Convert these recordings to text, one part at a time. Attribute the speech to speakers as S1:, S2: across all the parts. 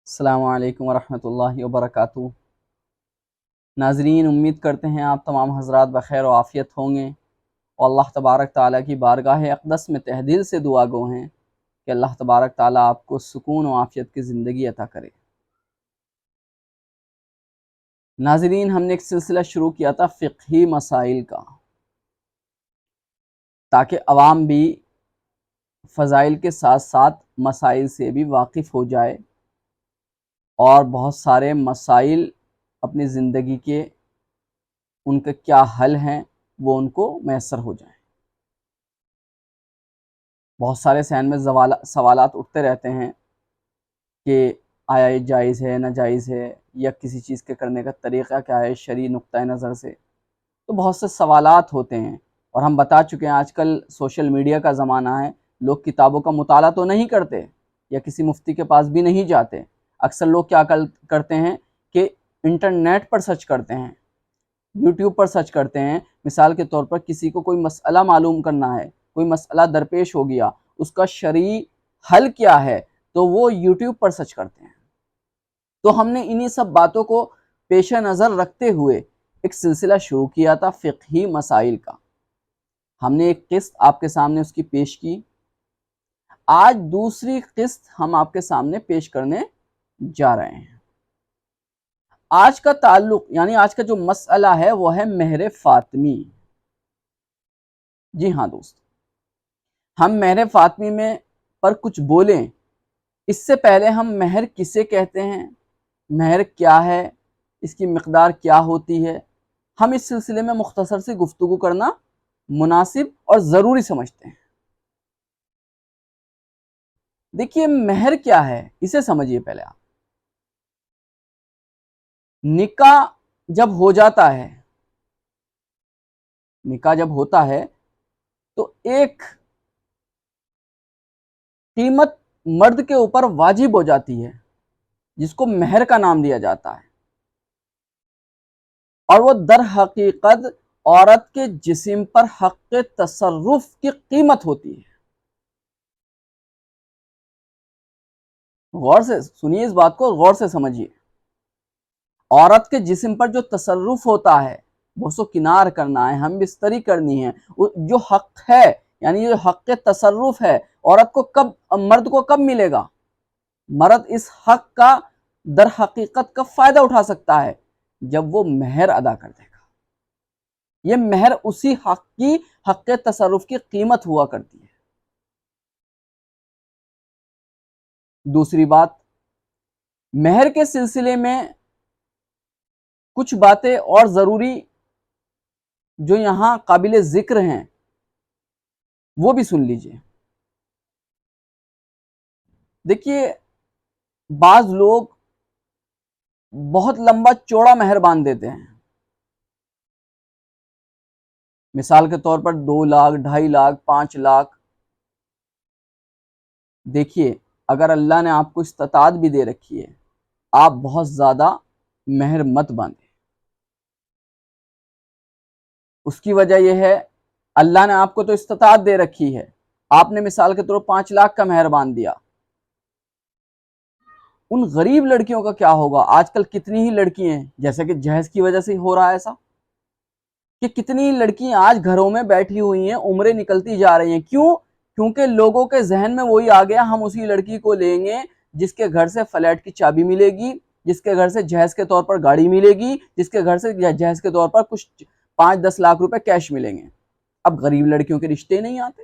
S1: السلام علیکم ورحمۃ اللہ وبرکاتہ۔ ناظرین، امید کرتے ہیں آپ تمام حضرات بخیر و عافیت ہوں گے، اور اللہ تبارک تعالیٰ کی بارگاہ اقدس میں تہ دل سے دعا گو ہیں کہ اللہ تبارک تعالیٰ آپ کو سکون و عافیت کی زندگی عطا کرے۔ ناظرین، ہم نے ایک سلسلہ شروع کیا تھا فقہی مسائل کا، تاکہ عوام بھی فضائل کے ساتھ ساتھ مسائل سے بھی واقف ہو جائے اور بہت سارے مسائل اپنی زندگی کے ان کے کیا حل ہیں وہ ان کو میسر ہو جائیں۔ بہت سارے ذہن میں سوالات اٹھتے رہتے ہیں کہ آیا یہ جائز ہے، ناجائز ہے، یا کسی چیز کے کرنے کا طریقہ کیا ہے شرعی نقطہ نظر سے۔ تو بہت سے سوالات ہوتے ہیں، اور ہم بتا چکے ہیں آج کل سوشل میڈیا کا زمانہ ہے، لوگ کتابوں کا مطالعہ تو نہیں کرتے یا کسی مفتی کے پاس بھی نہیں جاتے۔ اکثر لوگ کیا کرتے ہیں کہ انٹرنیٹ پر سرچ کرتے ہیں، یوٹیوب پر سرچ کرتے ہیں۔ مثال کے طور پر کسی کو کوئی مسئلہ معلوم کرنا ہے، کوئی مسئلہ درپیش ہو گیا، اس کا شرعی حل کیا ہے، تو وہ یوٹیوب پر سرچ کرتے ہیں۔ تو ہم نے انہی سب باتوں کو پیش نظر رکھتے ہوئے ایک سلسلہ شروع کیا تھا فقہی مسائل کا۔ ہم نے ایک قسط آپ کے سامنے اس کی پیش کی، آج دوسری قسط ہم آپ کے سامنے پیش کرنے جا رہے ہیں۔ آج کا تعلق، یعنی آج کا جو مسئلہ ہے وہ ہے مہر فاطمی۔ جی ہاں دوست، ہم مہر فاطمی میں پر کچھ بولیں اس سے پہلے ہم مہر کسے کہتے ہیں، مہر کیا ہے، اس کی مقدار کیا ہوتی ہے، ہم اس سلسلے میں مختصر سی گفتگو کرنا مناسب اور ضروری سمجھتے ہیں۔ دیکھیے، مہر کیا ہے اسے سمجھیے پہلے آپ۔ نکاح جب ہو جاتا ہے، نکاح جب ہوتا ہے تو ایک قیمت مرد کے اوپر واجب ہو جاتی ہے جس کو مہر کا نام دیا جاتا ہے، اور وہ در حقیقت عورت کے جسم پر حق تصرف کی قیمت ہوتی ہے۔ غور سے سنیے، اس بات کو غور سے سمجھیے۔ عورت کے جسم پر جو تصرف ہوتا ہے، بوس و کنار کرنا ہے، ہم بستری کرنی ہے، جو حق ہے، یعنی جو حق تصرف ہے، عورت کو مرد کو کب ملے گا؟ مرد اس حق کا در حقیقت کا فائدہ اٹھا سکتا ہے جب وہ مہر ادا کر دے گا۔ یہ مہر اسی حق کی، حق تصرف کی قیمت ہوا کرتی ہے۔ دوسری بات، مہر کے سلسلے میں کچھ باتیں اور ضروری جو یہاں قابل ذکر ہیں وہ بھی سن لیجئے۔ دیکھیے، بعض لوگ بہت لمبا چوڑا مہر باندھ دیتے ہیں۔ مثال کے طور پر 2 لاکھ، 2.5 لاکھ، 5 لاکھ۔ دیکھیے، اگر اللہ نے آپ کو استطاعت بھی دے رکھی ہے، آپ بہت زیادہ مہر مت باندھیں۔ اس کی وجہ یہ ہے، اللہ نے آپ کو تو استطاعت دے رکھی ہے، آپ نے مثال کے طور پر 5 لاکھ کا مہر باندھ دیا۔ ان غریب لڑکیوں کا کیا ہوگا؟ آج کل کتنی ہی لڑکی ہیں، جیسے کہ جہیز کی وجہ سے ہو رہا ہے ایسا، کہ کتنی لڑکیاں آج گھروں میں بیٹھی ہوئی ہیں، عمریں نکلتی جا رہی ہیں۔ کیوں؟ کیونکہ لوگوں کے ذہن میں وہی آ گیا، ہم اسی لڑکی کو لیں گے جس کے گھر سے فلیٹ کی چابی ملے گی، جس کے گھر سے جہیز کے طور پر گاڑی ملے گی، جس کے گھر سے جہیز کے طور پر کچھ 5-10 لاکھ روپے کیش ملیں گے۔ اب غریب لڑکیوں کے رشتے نہیں آتے،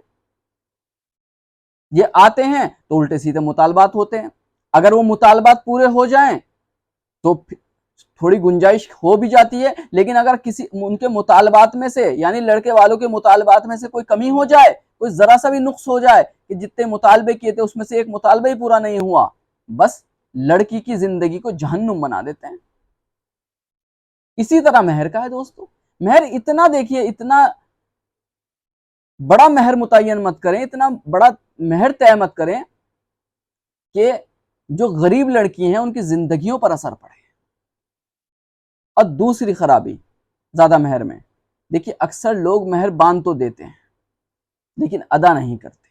S1: یہ آتے ہیں تو الٹے سیدھے مطالبات ہوتے ہیں۔ اگر وہ مطالبات پورے ہو جائیں تو تھوڑی گنجائش ہو بھی جاتی ہے، لیکن اگر کسی ان کے مطالبات میں سے، یعنی لڑکے والوں کے مطالبات میں سے کوئی کمی ہو جائے، کوئی ذرا سا بھی نقص ہو جائے کہ جتنے مطالبے کیے تھے اس میں سے ایک مطالبہ ہی پورا نہیں ہوا، بس لڑکی کی زندگی کو جہنم بنا دیتے ہیں۔ اسی طرح مہر کا ہے دوستو۔ مہر اتنا، دیکھیے، اتنا بڑا مہر متعین مت کریں، اتنا بڑا مہر طے مت کریں کہ جو غریب لڑکی ہیں ان کی زندگیوں پر اثر پڑے۔ اور دوسری خرابی زیادہ مہر میں، دیکھیے، اکثر لوگ مہر باندھ تو دیتے ہیں لیکن ادا نہیں کرتے۔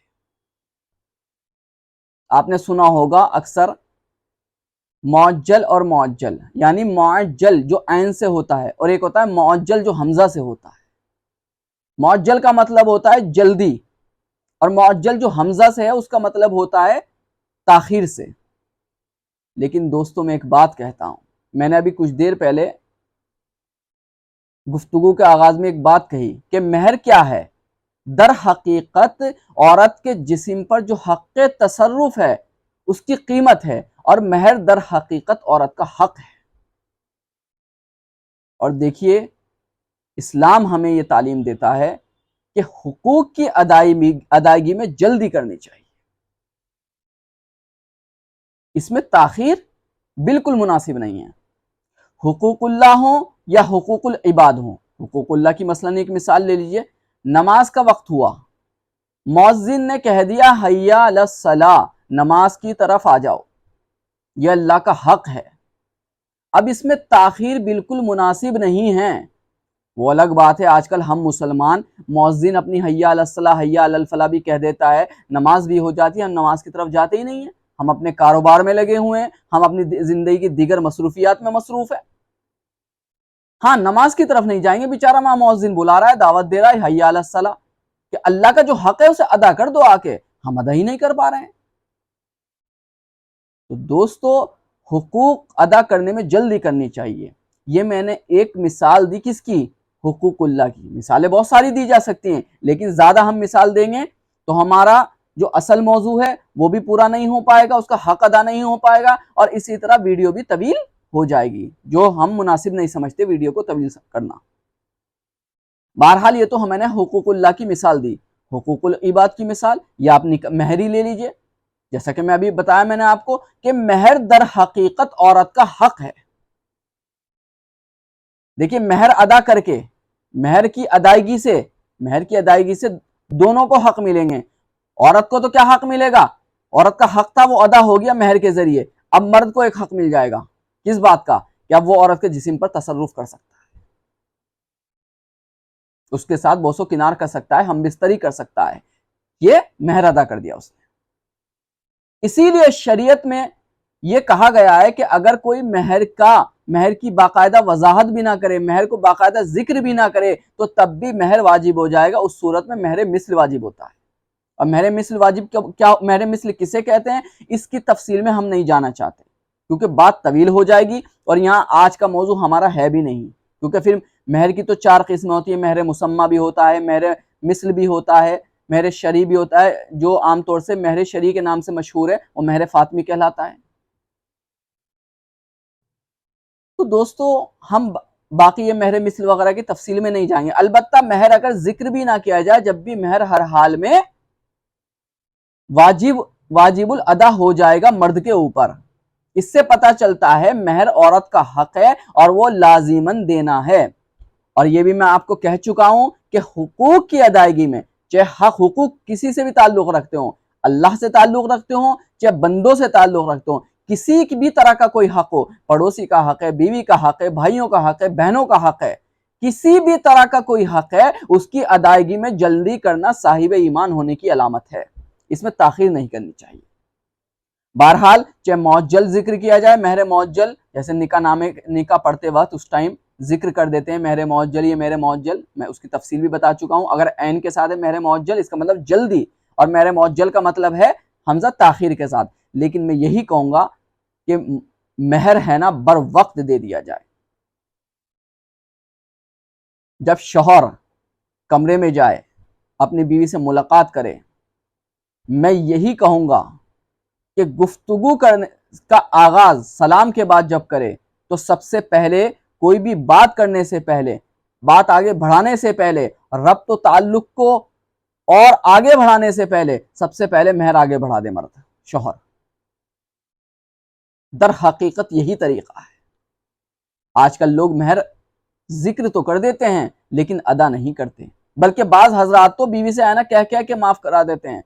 S1: آپ نے سنا ہوگا اکثر معجل اور معجل، یعنی معجل جو عین سے ہوتا ہے اور ایک ہوتا ہے معجل جو حمزہ سے ہوتا ہے۔ معجل کا مطلب ہوتا ہے جلدی، اور معجل جو حمزہ سے ہے اس کا مطلب ہوتا ہے تاخیر سے۔ لیکن دوستوں میں ایک بات کہتا ہوں، میں نے ابھی کچھ دیر پہلے گفتگو کے آغاز میں ایک بات کہی کہ مہر کیا ہے؟ در حقیقت عورت کے جسم پر جو حق تصرف ہے اس کی قیمت ہے، اور مہر در حقیقت عورت کا حق ہے۔ اور دیکھیے اسلام ہمیں یہ تعلیم دیتا ہے کہ حقوق کی ادائیگی میں جلدی کرنی چاہیے، اس میں تاخیر بالکل مناسب نہیں ہے۔ حقوق اللہ ہوں یا حقوق العباد ہوں، حقوق اللہ کی مثلا ایک مثال لے لیجئے، نماز کا وقت ہوا، مؤذن نے کہہ دیا حیا علی الصلاۃ، نماز کی طرف آ جاؤ، یہ اللہ کا حق ہے۔ اب اس میں تاخیر بالکل مناسب نہیں ہے۔ وہ الگ بات ہے آج کل ہم مسلمان مؤذن اپنی حیا علی الصلاۃ حیا علی الفلاح بھی کہہ دیتا ہے، نماز بھی ہو جاتی ہے، ہم نماز کی طرف جاتے ہی نہیں ہیں، ہم اپنے کاروبار میں لگے ہوئے ہیں، ہم اپنی زندگی کی دیگر مصروفیات میں مصروف ہیں۔ ہاں نماز کی طرف نہیں جائیں گے، بیچارہ ماں مؤذن بلا رہا ہے، دعوت دے رہا ہے حیا علی الصلاۃ، کہ اللہ کا جو حق ہے اسے ادا کر دو، آ کے ہم ادا ہی نہیں کر پا رہے ہیں۔ تو دوستو حقوق ادا کرنے میں جلدی کرنی چاہیے۔ یہ میں نے ایک مثال دی کس کی؟ حقوق اللہ کی۔ مثالیں بہت ساری دی جا سکتی ہیں، لیکن زیادہ ہم مثال دیں گے تو ہمارا جو اصل موضوع ہے وہ بھی پورا نہیں ہو پائے گا، اس کا حق ادا نہیں ہو پائے گا، اور اسی طرح ویڈیو بھی طویل ہو جائے گی، جو ہم مناسب نہیں سمجھتے ویڈیو کو طویل کرنا۔ بہرحال یہ تو ہمیں نے حقوق اللہ کی مثال دی۔ حقوق العباد کی مثال یا آپ مہر ہی لے لیجئے، جیسا کہ میں ابھی بتایا میں نے آپ کو کہ مہر در حقیقت عورت کا حق ہے۔ دیکھیے مہر ادا کر کے، مہر کی ادائیگی سے دونوں کو حق ملیں گے۔ عورت کو تو کیا حق ملے گا؟ عورت کا حق تھا وہ ادا ہو گیا مہر کے ذریعے، اب مرد کو ایک حق مل جائے گا، کس بات کا؟ کہ اب وہ عورت کے جسم پر تصرف کر سکتا ہے، اس کے ساتھ بوس و کنار کر سکتا ہے، ہم بستری کر سکتا ہے، یہ مہر ادا کر دیا اس نے۔ اسی لیے شریعت میں یہ کہا گیا ہے کہ اگر کوئی مہر کی باقاعدہ وضاحت بھی نہ کرے، مہر کو باقاعدہ ذکر بھی نہ کرے، تو تب بھی مہر واجب ہو جائے گا۔ اس صورت میں مہر مثل واجب ہوتا ہے۔ اور مہر مثل واجب کیا، مہر مثل کسے کہتے ہیں، اس کی تفصیل میں ہم نہیں جانا چاہتے، کیونکہ بات طویل ہو جائے گی، اور یہاں آج کا موضوع ہمارا ہے بھی نہیں، کیونکہ پھر مہر کی تو 4 قسمیں ہوتی ہیں، مہر مسمہ بھی ہوتا ہے، مہر مثل بھی ہوتا ہے، مہر شرعی بھی ہوتا ہے، جو عام طور سے مہر شرعی کے نام سے مشہور ہے وہ مہر فاطمی کہلاتا ہے۔ تو دوستو ہم باقی یہ مہر مثل وغیرہ کی تفصیل میں نہیں جائیں گے، البتہ مہر اگر ذکر بھی نہ کیا جائے، جب بھی مہر ہر حال میں واجب الادا ہو جائے گا مرد کے اوپر۔ اس سے پتہ چلتا ہے مہر عورت کا حق ہے اور وہ لازماً دینا ہے۔ اور یہ بھی میں آپ کو کہہ چکا ہوں کہ حقوق کی ادائیگی میں، چاہے حقوق کسی سے بھی تعلق رکھتے ہوں، اللہ سے تعلق رکھتے ہوں، چاہے بندوں سے تعلق رکھتے ہوں، کسی بھی طرح کا کوئی حق ہو، پڑوسی کا حق ہے، بیوی کا حق ہے، بھائیوں کا حق ہے، بہنوں کا حق ہے، کسی بھی طرح کا کوئی حق ہے، اس کی ادائیگی میں جلدی کرنا صاحب ایمان ہونے کی علامت ہے، اس میں تاخیر نہیں کرنی چاہیے۔ بہرحال چاہے معجل ذکر کیا جائے، مہر معجل، جیسے نکاح پڑھتے وقت اس ٹائم ذکر کر دیتے ہیں مہر معجل، یہ مہر معجل، میں اس کی تفصیل بھی بتا چکا ہوں۔ اگر عین کے ساتھ ہے مہر معجل، اس کا مطلب جلدی، اور مہر معجل کا مطلب ہے حمزہ تاخیر کے ساتھ۔ لیکن میں یہی کہوں گا کہ مہر ہے نا بر وقت دے دیا جائے۔ جب شوہر کمرے میں جائے، اپنی بیوی سے ملاقات کرے، میں یہی کہوں گا کہ گفتگو کرنے کا آغاز سلام کے بعد جب کرے تو سب سے پہلے کوئی بھی بات کرنے سے پہلے، بات آگے بڑھانے سے پہلے، ربط و تعلق کو اور آگے بڑھانے سے پہلے سب سے پہلے مہر آگے بڑھا دے مرد، شوہر۔ در حقیقت یہی طریقہ ہے۔ آج کل لوگ مہر ذکر تو کر دیتے ہیں لیکن ادا نہیں کرتے، بلکہ بعض حضرات تو بیوی سے آنا کہہ کے معاف کرا دیتے ہیں۔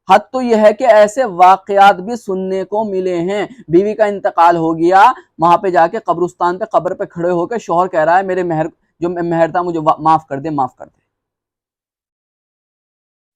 S1: حد تو یہ ہے کہ ایسے واقعات بھی سننے کو ملے ہیں، بیوی کا انتقال ہو گیا، وہاں پہ جا کے قبرستان پہ قبر پہ کھڑے ہو کے شوہر کہہ رہا ہے میرے مہر جو مہر تھا مجھے معاف کر دے، معاف کر دے۔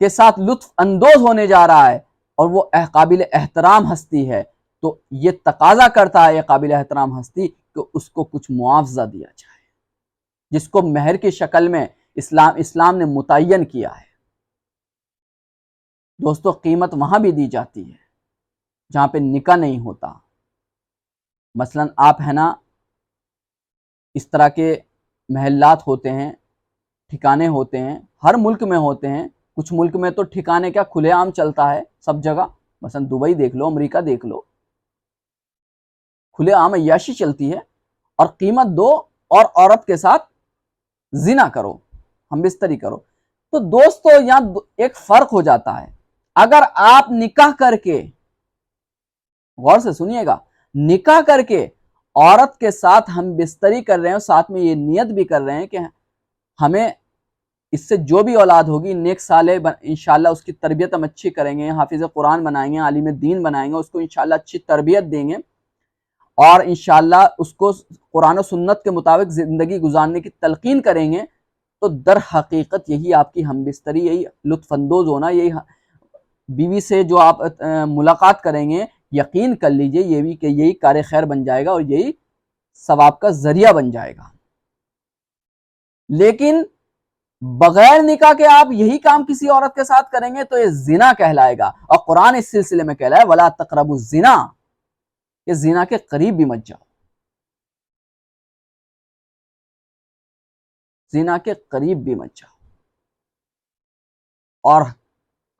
S1: کے ساتھ لطف اندوز ہونے جا رہا ہے اور وہ قابل احترام ہستی ہے، تو یہ تقاضا کرتا ہے یہ قابل احترام ہستی کہ اس کو کچھ معاوضہ دیا جائے، جس کو مہر کی شکل میں اسلام نے متعین کیا ہے۔ دوستو قیمت وہاں بھی دی جاتی ہے جہاں پہ نکاح نہیں ہوتا۔ مثلا آپ ہے نا، اس طرح کے محلات ہوتے ہیں، ٹھکانے ہوتے ہیں، ہر ملک میں ہوتے ہیں، کچھ ملک میں تو ٹھکانے کیا کھلے عام چلتا ہے سب جگہ، مثلا دبئی دیکھ لو، امریکہ دیکھ لو، کھلے عام عیاشی چلتی ہے، اور قیمت دو اور عورت کے ساتھ زنا کرو، ہم بستری کرو۔ تو دوستو یہاں ایک فرق ہو جاتا ہے، اگر آپ نکاح کر کے، غور سے سنیے گا، نکاح کر کے عورت کے ساتھ ہم بستری کر رہے ہیں، ساتھ میں یہ نیت بھی کر رہے ہیں کہ ہمیں اس سے جو بھی اولاد ہوگی نیک صالح انشاءاللہ اس کی تربیت ہم اچھی کریں گے، حافظ قرآن بنائیں گے، عالم دین بنائیں گے، اس کو انشاءاللہ اچھی تربیت دیں گے، اور انشاءاللہ اس کو قرآن و سنت کے مطابق زندگی گزارنے کی تلقین کریں گے، تو در حقیقت یہی آپ کی ہم بستری، یہی لطف اندوز ہونا، یہی بیوی سے جو آپ ملاقات کریں گے، یقین کر لیجئے یہ بھی کہ یہی کار خیر بن جائے گا اور یہی ثواب کا ذریعہ بن جائے گا۔ لیکن بغیر نکاح کے آپ یہی کام کسی عورت کے ساتھ کریں گے تو یہ زنا کہلائے گا، اور قرآن اس سلسلے میں کہلا ہے وَلَا تَقْرَبُوا الزِّنَا، کہ زنا کے قریب بھی مت جاؤ، زنا کے قریب بھی مت جاؤ۔ اور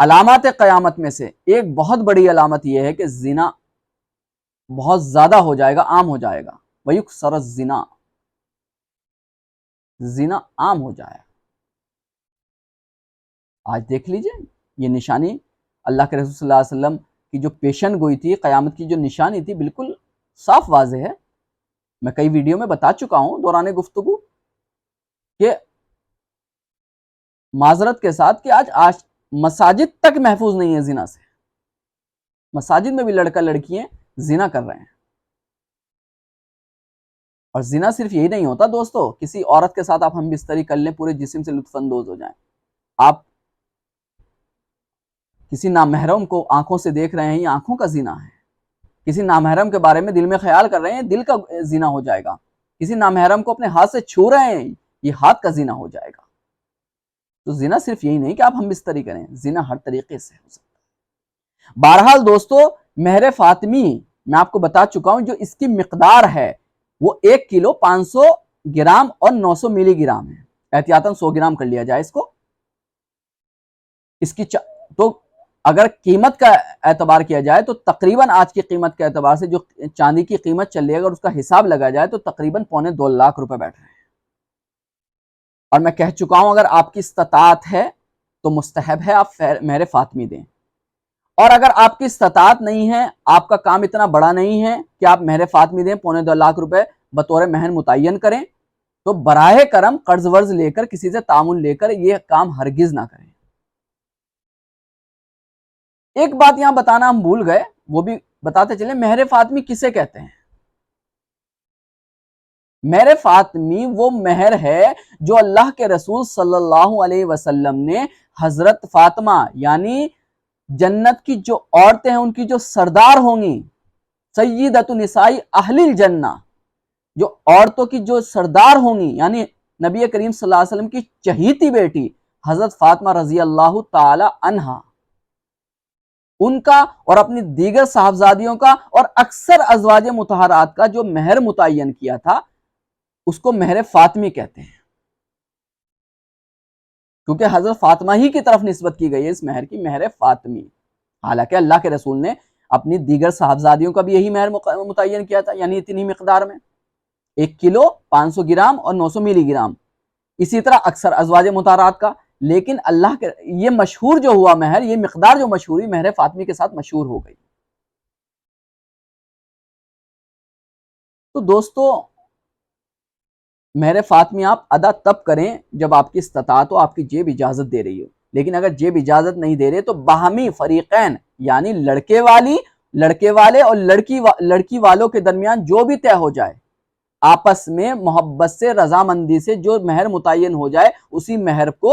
S1: علامات قیامت میں سے ایک بہت بڑی علامت یہ ہے کہ زنا بہت زیادہ ہو جائے گا، عام ہو جائے گا، وَيُكْثَرَ الزِّنَا، زنا عام ہو جائے گا۔ آج دیکھ لیجئے یہ نشانی اللہ کے رسول صلی اللہ علیہ وسلم کی جو پیشن گوئی تھی، قیامت کی جو نشانی تھی، بالکل صاف واضح ہے۔ میں کئی ویڈیو میں بتا چکا ہوں دوران گفتگو کہ معذرت کے ساتھ کہ آج مساجد تک محفوظ نہیں ہے زنا سے، مساجد میں بھی لڑکا لڑکیاں زنا کر رہے ہیں۔ اور زنا صرف یہی نہیں ہوتا دوستو، کسی عورت کے ساتھ آپ ہم بستری کر لیں، پورے جسم سے لطف اندوز ہو جائیں، آپ کسی نامحرم کو آنکھوں سے دیکھ رہے ہیں، یہ آنکھوں کا زنا ہے۔ کسی نامحرم کے بارے میں دل میں خیال کر رہے ہیں، دل کا زنا ہو جائے گا۔ کسی نامحرم کو اپنے ہاتھ سے چھو رہے ہیں، یہ ہاتھ کا زنا ہو جائے گا۔ تو زنا صرف یہی نہیں کہ آپ ہم بستری کریں، زنا ہر طریقے سے ہو سکتا ہے۔ بہرحال دوستو، مہر فاطمی میں آپ کو بتا چکا ہوں، جو اس کی مقدار ہے وہ 1 کلو 500 گرام اور 900 ملی گرام ہے، احتیاطاً 100 گرام کر لیا جائے اس کو۔ اس کی تو اگر قیمت کا اعتبار کیا جائے تو تقریباً آج کی قیمت کے اعتبار سے جو چاندی کی قیمت چل رہی ہے، اگر اس کا حساب لگا جائے تو تقریباً 2.25 لاکھ روپے بیٹھ رہے ہیں۔ اور میں کہہ چکا ہوں اگر آپ کی استطاعت ہے تو مستحب ہے آپ مہر فاطمی دیں، اور اگر آپ کی استطاعت نہیں ہے، آپ کا کام اتنا بڑا نہیں ہے کہ آپ مہر فاطمی دیں 2.25 لاکھ روپے بطور مہر متعین کریں، تو براہ کرم قرض ورز لے کر، کسی سے تعاون لے کر یہ کام ہرگز نہ کریں۔ ایک بات یہاں بتانا ہم بھول گئے، وہ بھی بتاتے چلیں، مہر فاطمی کسے کہتے ہیں؟ مہر فاطمی وہ مہر ہے جو اللہ کے رسول صلی اللہ علیہ وسلم نے حضرت فاطمہ یعنی جنت کی جو عورتیں ہیں ان کی جو سردار ہوں گی، سیدۃ نساء اہل الجنہ، جو عورتوں کی جو سردار ہوں گی، یعنی نبی کریم صلی اللہ علیہ وسلم کی چہیتی بیٹی حضرت فاطمہ رضی اللہ تعالی عنہا، ان کا اور اپنی دیگر صاحبزادیوں کا اور اکثر ازواج مطہرات کا جو مہر متعین کیا تھا اس کو مہر فاطمی کہتے ہیں، کیونکہ حضرت فاطمہ ہی کی طرف نسبت کی گئی ہے اس مہر کی، مہر فاطمی۔ حالانکہ اللہ کے رسول نے اپنی دیگر صاحبزادیوں کا بھی یہی مہر متعین کیا تھا، یعنی اتنی مقدار میں 1 کلو 500 گرام اور 900 ملی گرام، اسی طرح اکثر ازواج مطہرات کا۔ لیکن اللہ کے یہ مشہور جو ہوا مہر، یہ مقدار جو مشہور ہوئی، مہر فاطمی کے ساتھ مشہور ہو گئی۔ تو دوستو مہر فاطمی آپ ادا تب کریں جب آپ کی استطاعت ہو، آپ کی جیب اجازت دے رہی ہو، لیکن اگر جیب اجازت نہیں دے رہے تو باہمی فریقین یعنی لڑکے والے اور لڑکی والوں کے درمیان جو بھی طے ہو جائے، آپس میں محبت سے رضامندی سے جو مہر متعین ہو جائے، اسی مہر کو